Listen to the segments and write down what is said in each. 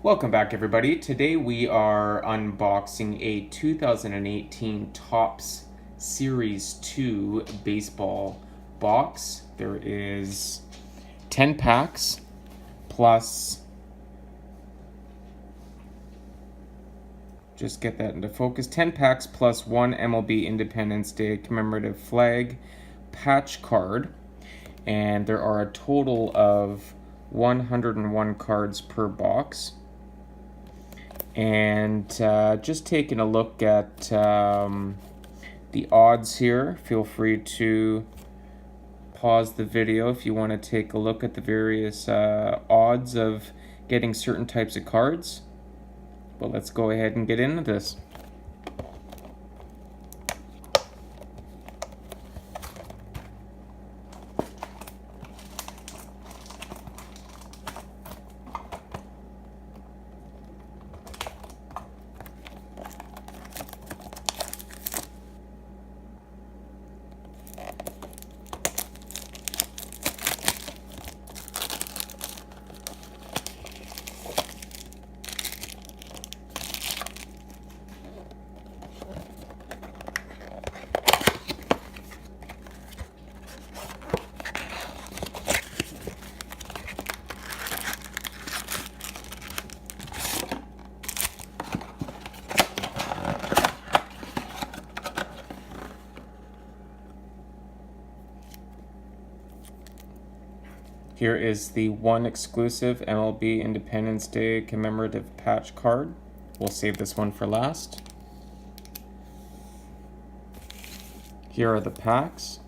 Welcome back, everybody. Today we are unboxing a 2018 Topps Series 2 baseball box. There is 10 packs plus, just get that into focus, 10 packs plus one MLB Independence Day commemorative flag patch card. And there are a total of 101 cards per box. And just taking a look at the odds here. Feel free to pause the video if you want to take a look at the various odds of getting certain types of cards. But let's go ahead and get into this. Here is the one exclusive MLB Independence Day commemorative patch card. We'll save this one for last. Here are the packs.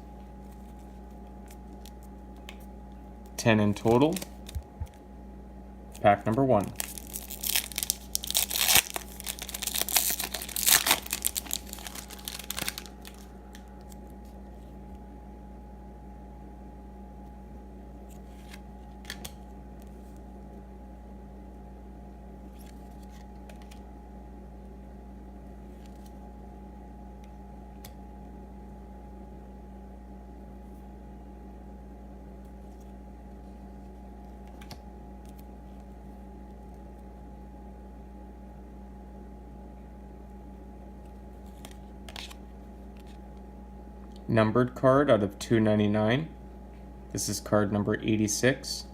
10 in total. Pack number 1. Numbered card out of 299. This is card number 86.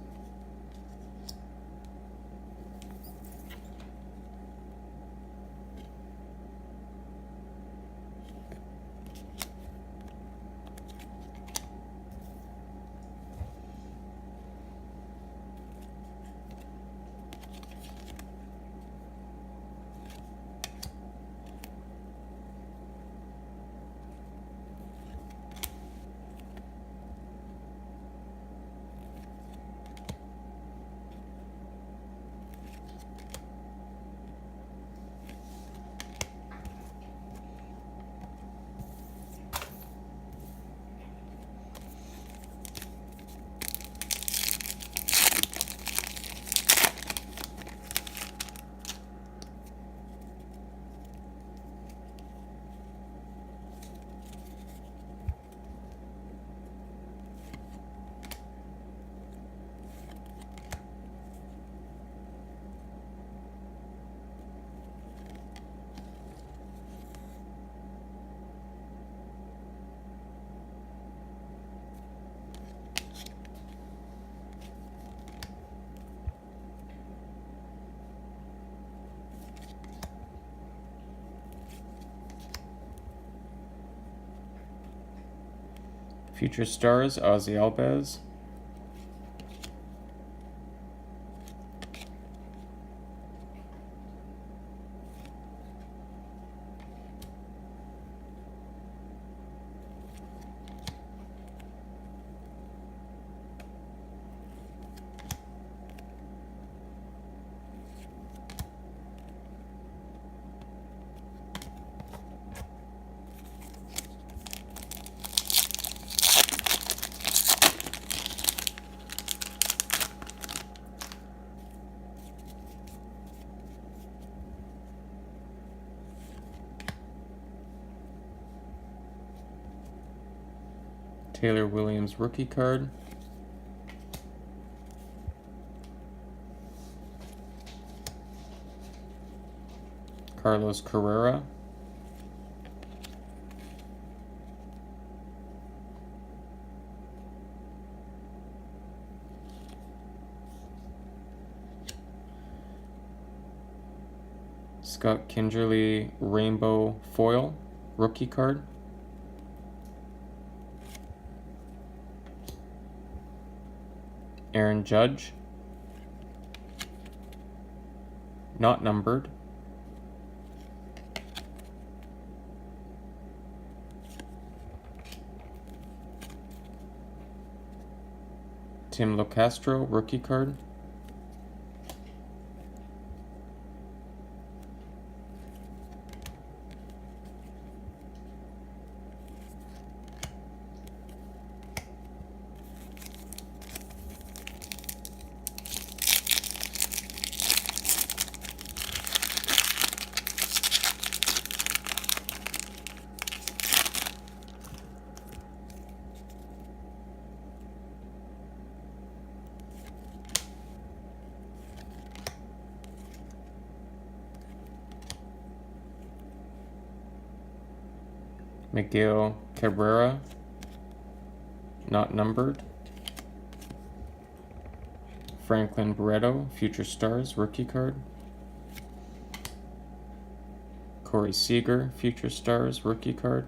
Future Stars, Ozzy Albies. Taylor Williams rookie card. Carlos Carrera. Scott Kingerly Rainbow Foil rookie card. Aaron Judge, not numbered. Tim Locastro rookie card. Miguel Cabrera, not numbered. Franklin Barreto, Future Stars, rookie card. Corey Seager, Future Stars, rookie card.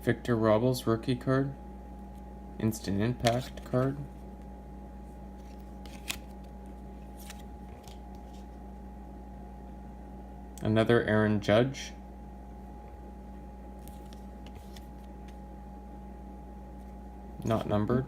Victor Robles rookie card. Instant Impact card. Another Aaron Judge. Not numbered.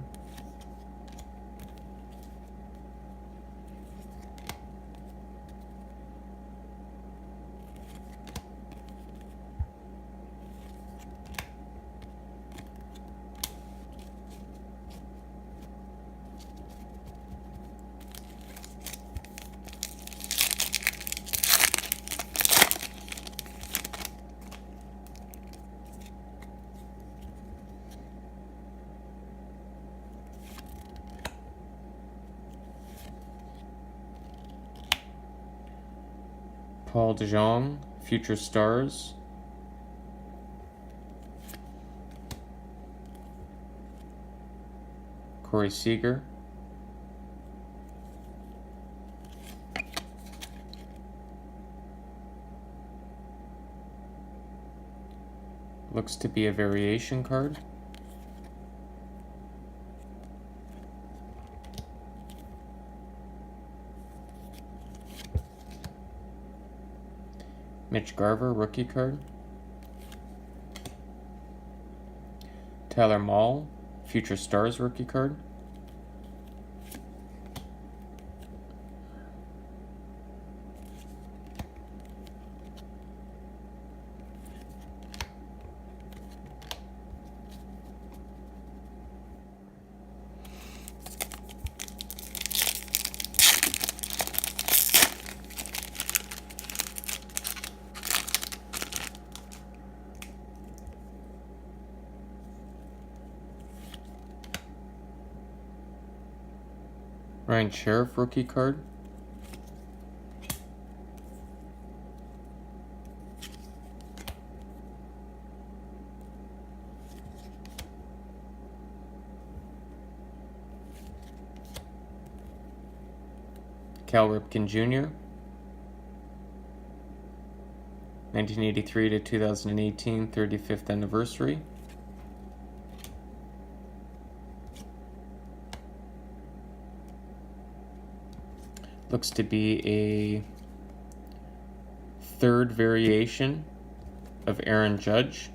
Paul DeJong, Future Stars. Corey Seager. Looks to be a variation card. Mitch Garver, rookie card. Tyler Mahle, Future Stars, rookie card. Ryan Sheriff rookie card. Cal Ripken Jr. 1983 to 2018, 35th anniversary. Looks to be a third variation of Aaron Judge.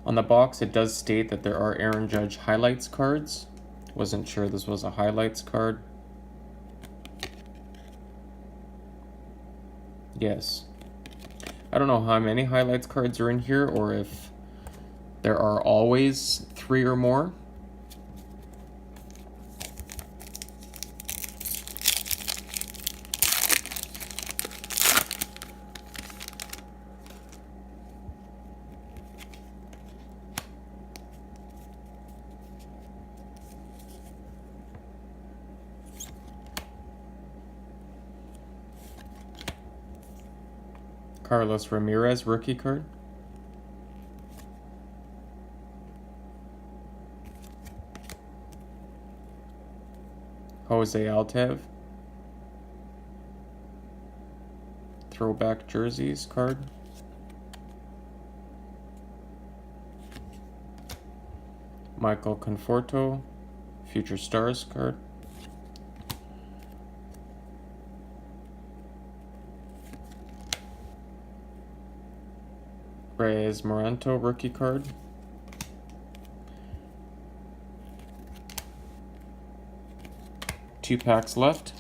On the box, it does state that there are Aaron Judge highlights cards. Wasn't sure this was a highlights card. Yes. I don't know how many highlights cards are in here, or if there are always 3 or more. Carlos Ramirez rookie card. Jose Altev. Throwback jerseys card. Michael Conforto, Future Stars card. Reyes Moranto rookie card. Two packs left.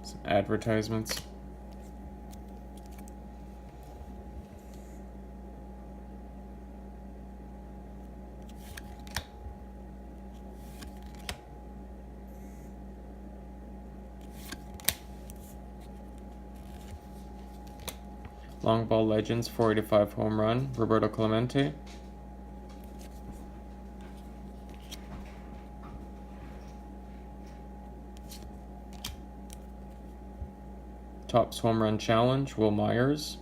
Some advertisements. Long Ball Legends 485 home run, Roberto Clemente. Topps Home Run Challenge, Will Myers.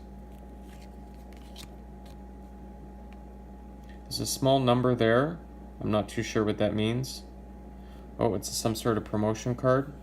There's a small number there. I'm not too sure what that means. Oh, it's some sort of promotion card.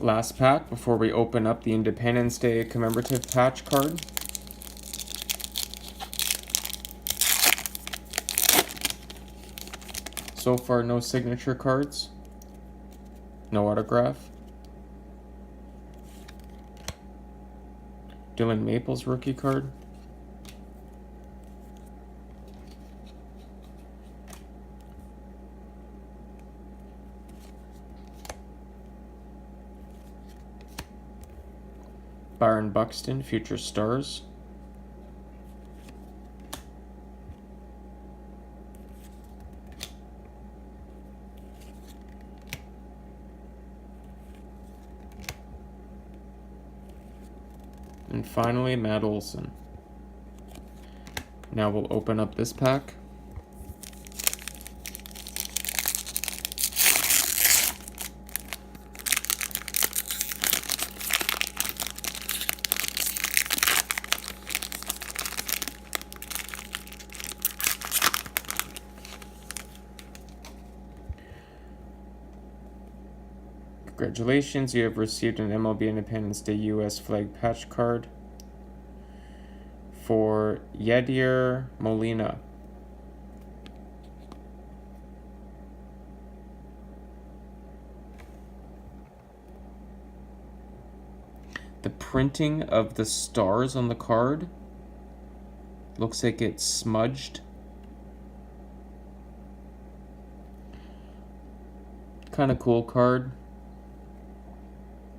Last pack before we open up the Independence Day commemorative patch card. So far, no signature cards, no autograph. Dylan Maples rookie card. Byron Buxton, Future Stars. And finally, Matt Olson. Now we'll open up this pack. Congratulations, you have received an MLB Independence Day US flag patch card for Yadier Molina. The printing of the stars on the card looks like it's smudged. Kind of cool card.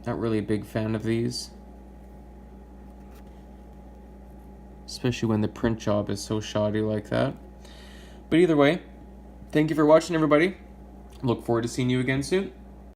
Not really a big fan of these, especially when the print job is so shoddy like that. But either way, thank you for watching, everybody. Look forward to seeing you again soon.